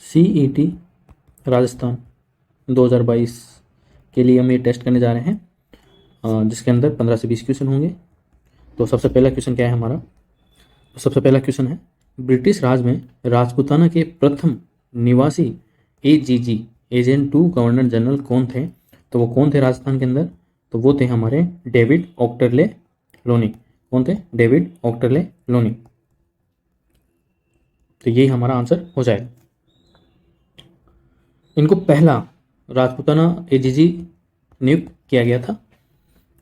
CET Rajasthan 2022 के लिए हम ये टेस्ट करने जा रहे हैं, जिसके अंदर 15 से 20 क्वेश्चन होंगे। तो सबसे पहला क्वेश्चन क्या है हमारा? तो सबसे पहला क्वेश्चन है, ब्रिटिश राज में राजपूताना के प्रथम निवासी AGG agent to governor general कौन थे? तो वो कौन थे राजस्थान के अंदर? तो वो थे हमारे डेविड ऑक्टरले लोनी। कौन थे? डेविड ऑक्टरले लोनी। तो यही हमारा आंसर हो जाएगा। इनको पहला राजपूताना AGG नियुक्त किया गया था।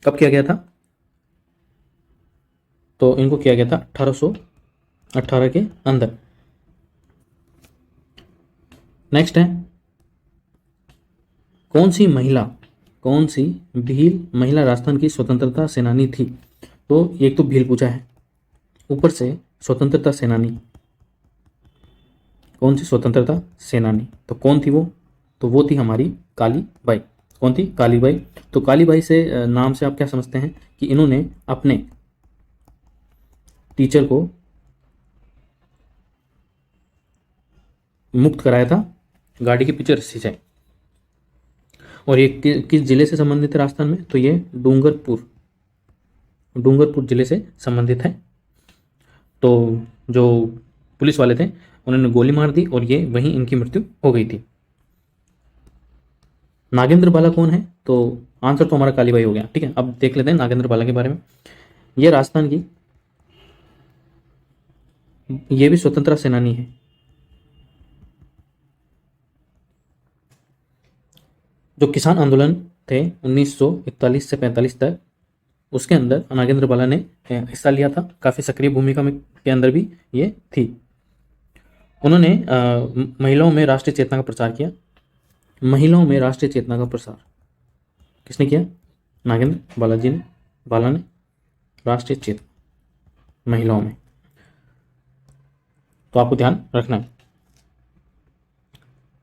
कब किया गया था? तो इनको किया गया था 1818 के अंदर। नेक्स्ट है, कौन सी भील महिला राजस्थान की स्वतंत्रता सेनानी थी? तो एक तो भील पूछा है, ऊपर से स्वतंत्रता सेनानी। कौन सी स्वतंत्रता सेनानी? तो कौन थी वो? तो वो थी हमारी कालीबाई। कौन थी? कालीबाई। तो कालीबाई से नाम से आप क्या समझते हैं कि इन्होंने अपने टीचर को मुक्त कराया था गाड़ी के पीछे रस्सी से। और ये किस जिले से संबंधित है राजस्थान में? तो ये डूंगरपुर जिले से संबंधित है। तो जो पुलिस वाले थे उन्होंने गोली मार दी और ये वहीं इनकी मृत्यु हो गई थी। नागेंद्र बाला कौन है? तो आंसर तो हमारा कालीबाई हो गया। ठीक है, अब देख लेते हैं नागेंद्र बाला के बारे में। ये राजस्थान की, ये भी स्वतंत्रता सेनानी है। जो किसान आंदोलन थे 1941 से 45 तक, उसके अंदर नागेंद्र बाला ने हिस्सा लिया था। काफ़ी सक्रिय भूमिका में के अंदर भी ये थी। उन्होंने महिलाओं में राष्ट्रीय चेतना का प्रचार किया। महिलाओं में राष्ट्रीय चेतना का प्रसार किसने किया? नागेंद्र बाला ने राष्ट्रीय चेतना महिलाओं में। तो आपको ध्यान रखना है।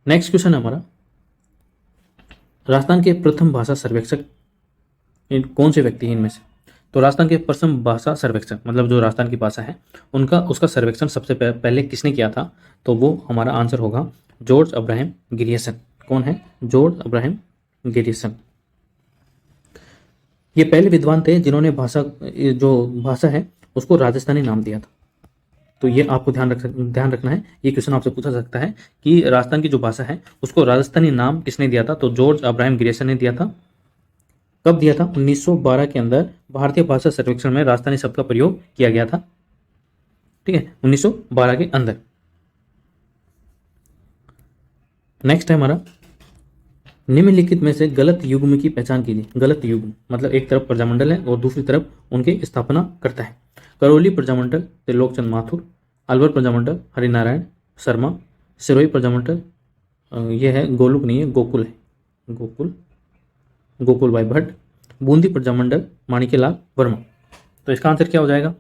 नेक्स्ट क्वेश्चन है हमारा, राजस्थान के प्रथम भाषा सर्वेक्षक कौन से व्यक्ति हैं इनमें से? तो राजस्थान के प्रथम भाषा सर्वेक्षक, मतलब जो राजस्थान की भाषा है उसका सर्वेक्षण सबसे पहले किसने किया था? तो वो हमारा आंसर होगा जॉर्ज अब्राहम ग्रियर्सन। कौन है? George Abraham Grierson. ये पहले विद्वान थे जिन्होंने जो भाषा है उसको राजस्थानी नाम दिया था। तो ये आपको ध्यान रखना है। ये क्वेश्चन आपसे पूछा सकता है कि राजस्थान की जो भाषा है उसको राजस्थानी नाम किसने दिया था? तो जॉर्ज अब्राहम ग्रियर्सन ने दिया था। कब दिया था? 1912 के अंदर भारतीय भाषा सर्वेक्षण में राजस्थानी शब्द का प्रयोग किया गया था। ठीक है, 1912 के अंदर। नेक्स्ट है हमारा, निम्नलिखित में से गलत युग्म की पहचान कीजिए। गलत युग्म मतलब एक तरफ प्रजामंडल है और दूसरी तरफ उनके स्थापना करता है। करौली प्रजामंडल त्रिलोकचंद माथुर, अलवर प्रजामंडल हरिनारायण शर्मा, सिरोही प्रजामंडल ये है गोलुक नहीं है, गोकुल है, गोकुल भाई भट्ट, बूंदी प्रजामंडल माणिक्यलाल वर्मा। तो इसका आंसर क्या हो जाएगा?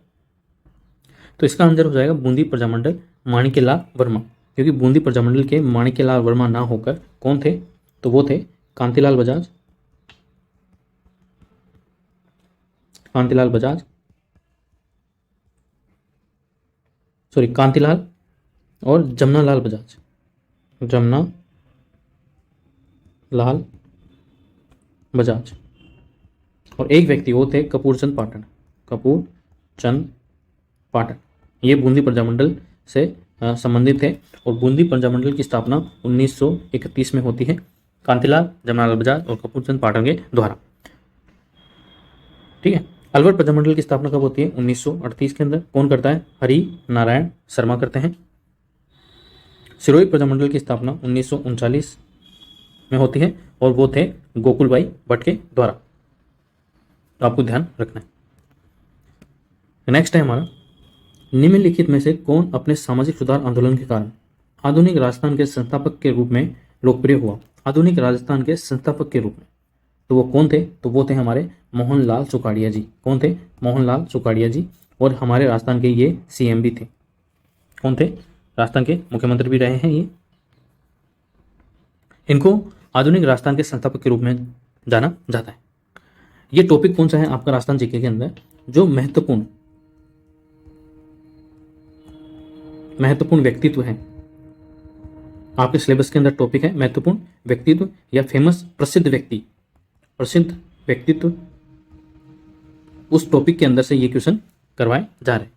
तो इसका आंसर हो जाएगा बूंदी प्रजामंडल माणिक्यलाल वर्मा, क्योंकि बूंदी प्रजामंडल के माणिक्यलाल वर्मा ना होकर कौन थे? तो वो थे कांतिलाल बजाज कांतिलाल और जमनालाल बजाज। और एक व्यक्ति वो थे कपूरचंद पाटन। ये बूंदी प्रजामंडल से संबंधित थे और बूंदी प्रजामंडल की स्थापना 1931 में होती है कांतिलाल, जमनालाल बजाज और कपूरचंद पाटन के द्वारा। ठीक है, अलवर प्रजामंडल की स्थापना कब होती है? 1938 के अंदर। कौन करता है? हरि नारायण शर्मा करते हैं। सिरोही प्रजामंडल की स्थापना 1939 में होती है और वो थे गोकुल भाई भट्ट के द्वारा। तो आपको ध्यान रखना है। नेक्स्ट है हमारा, निम्नलिखित में से कौन अपने सामाजिक सुधार आंदोलन के कारण आधुनिक राजस्थान के संस्थापक के रूप में लोकप्रिय हुआ? आधुनिक राजस्थान के संस्थापक के रूप में तो वो कौन थे? तो वो थे हमारे मोहनलाल सुखाड़िया जी। कौन थे? मोहनलाल सुखाड़िया जी। और हमारे राजस्थान के ये CM भी थे। कौन थे? राजस्थान के मुख्यमंत्री भी रहे हैं ये। इनको आधुनिक राजस्थान के संस्थापक के रूप में जाना जाता है। ये टॉपिक कौन सा है आपका राजस्थान जीके के अंदर? जो महत्वपूर्ण व्यक्तित्व है आपके सिलेबस के अंदर टॉपिक है महत्वपूर्ण व्यक्तित्व या फेमस प्रसिद्ध व्यक्तित्व, उस टॉपिक के अंदर से ये क्वेश्चन करवाए जा रहे हैं।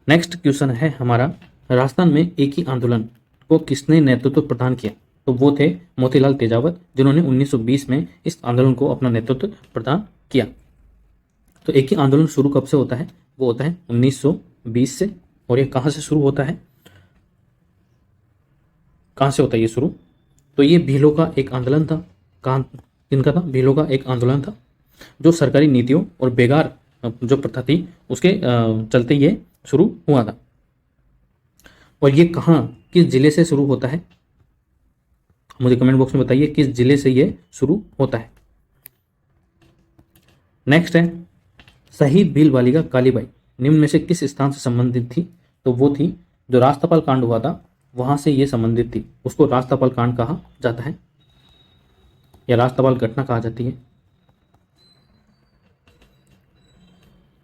नेक्स्ट क्वेश्चन है हमारा, राजस्थान में एक ही आंदोलन को किसने नेतृत्व प्रदान किया? तो वो थे मोतीलाल तेजावत, जिन्होंने 1920 में इस आंदोलन को अपना नेतृत्व प्रदान किया। तो एक ही आंदोलन शुरू कब से होता है? वो होता है 1920 से। और ये कहाँ से शुरू होता है? कहाँ से होता है ये शुरू? तो ये भीलों का एक आंदोलन था। कहाँ, किनका था? भीलों का एक आंदोलन था, जो सरकारी नीतियों और बेगार जो प्रथा थी उसके चलते ये शुरू हुआ था। और ये कहाँ, किस जिले से शुरू होता है? मुझे कमेंट बॉक्स में बताइए किस जिले से ये शुरू होता है। नेक्स्ट है, शहीद भील बालिका कालीबाई निम्न में से किस स्थान से संबंधित थी? तो वो थी, जो राजतपाल कांड हुआ था वहां से ये संबंधित थी। उसको राजतपाल कांड कहा जाता है या राजतपाल घटना कहा जाती है।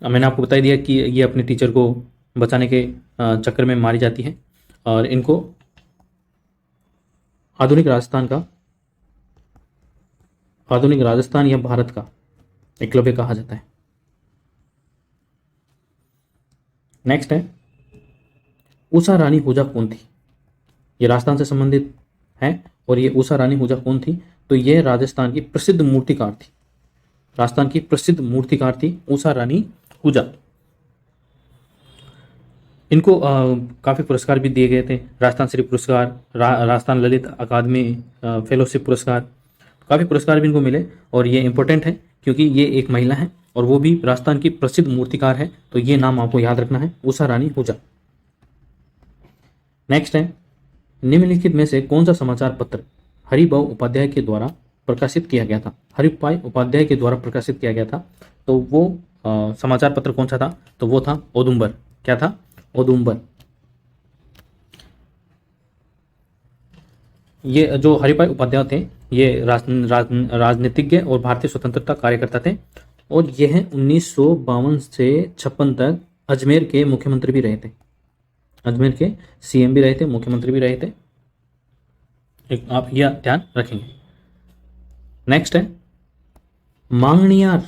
अब मैंने आपको बता दिया कि ये अपने टीचर को बचाने के चक्कर में मारी जाती है और इनको आधुनिक राजस्थान या भारत का एकलव्य कहा जाता है। नेक्स्ट है, उषा रानी हुजा कौन थी? ये राजस्थान से संबंधित है। और ये उषा रानी हुजा कौन थी? तो ये राजस्थान की प्रसिद्ध मूर्तिकार थी। राजस्थान की प्रसिद्ध मूर्तिकार थी उषा रानी हुजा। इनको काफ़ी पुरस्कार भी दिए गए थे, राजस्थान श्री पुरस्कार, राजस्थान ललित अकादमी फेलोशिप पुरस्कार, काफ़ी पुरस्कार भी इनको मिले। और ये इंपॉर्टेंट है क्योंकि ये एक महिला है और वो भी राजस्थान की प्रसिद्ध मूर्तिकार है। तो ये नाम आपको याद रखना है, उषा रानी हुजा। नेक्स्ट है, निम्नलिखित में से कौन सा समाचार पत्र हरिभाऊ उपाध्याय के द्वारा प्रकाशित किया गया था? हरिभाई उपाध्याय के द्वारा प्रकाशित किया गया था। तो वो समाचार पत्र कौन सा था? तो वो था औदुंबर। क्या था? औदुंबर। ये जो हरिभाई उपाध्याय थे ये राजनीतिज्ञ और भारतीय स्वतंत्रता कार्यकर्ता थे। और ये हैं 1952 से 56 तक अजमेर के मुख्यमंत्री भी रहे थे। अजमेर के सीएम भी रहे थे, मुख्यमंत्री भी रहे थे। आप यह ध्यान रखेंगे। नेक्स्ट है, मांगणियार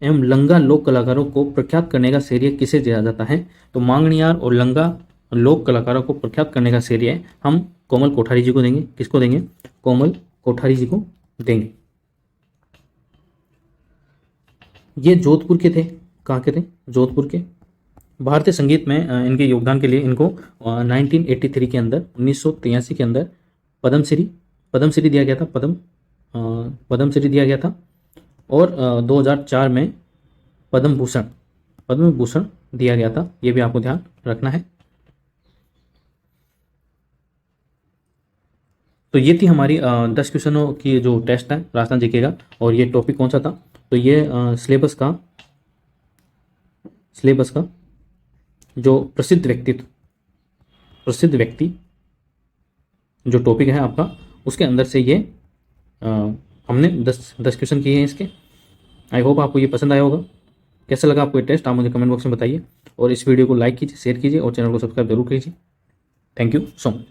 एवं लंगा लोक कलाकारों को प्रख्यात करने का श्रेय किसे दिया जाता है? तो मांगणियार और लंगा लोक कलाकारों को प्रख्यात करने का श्रेय हम कोमल कोठारी जी को देंगे। किसको देंगे? कोमल कोठारी जी को देंगे। ये जोधपुर के थे। कहाँ के थे? जोधपुर के। भारतीय संगीत में इनके योगदान के लिए इनको 1983 के अंदर, 1983 के अंदर पद्मश्री दिया गया था। पद्मश्री दिया गया था। और 2004 में पद्म भूषण दिया गया था। ये भी आपको ध्यान रखना है। तो ये थी हमारी 10 क्वेश्चनों की जो टेस्ट है राजस्थान जीके का। और ये टॉपिक कौन सा था? तो ये सिलेबस का जो प्रसिद्ध व्यक्ति जो टॉपिक है आपका, उसके अंदर से ये हमने 10 क्वेश्चन किए हैं इसके। आई होप आपको ये पसंद आया होगा। कैसा लगा आपको ये टेस्ट आप मुझे कमेंट बॉक्स में बताइए। और इस वीडियो को लाइक कीजिए, शेयर कीजिए और चैनल को सब्सक्राइब जरूर कीजिए। Thank you so much.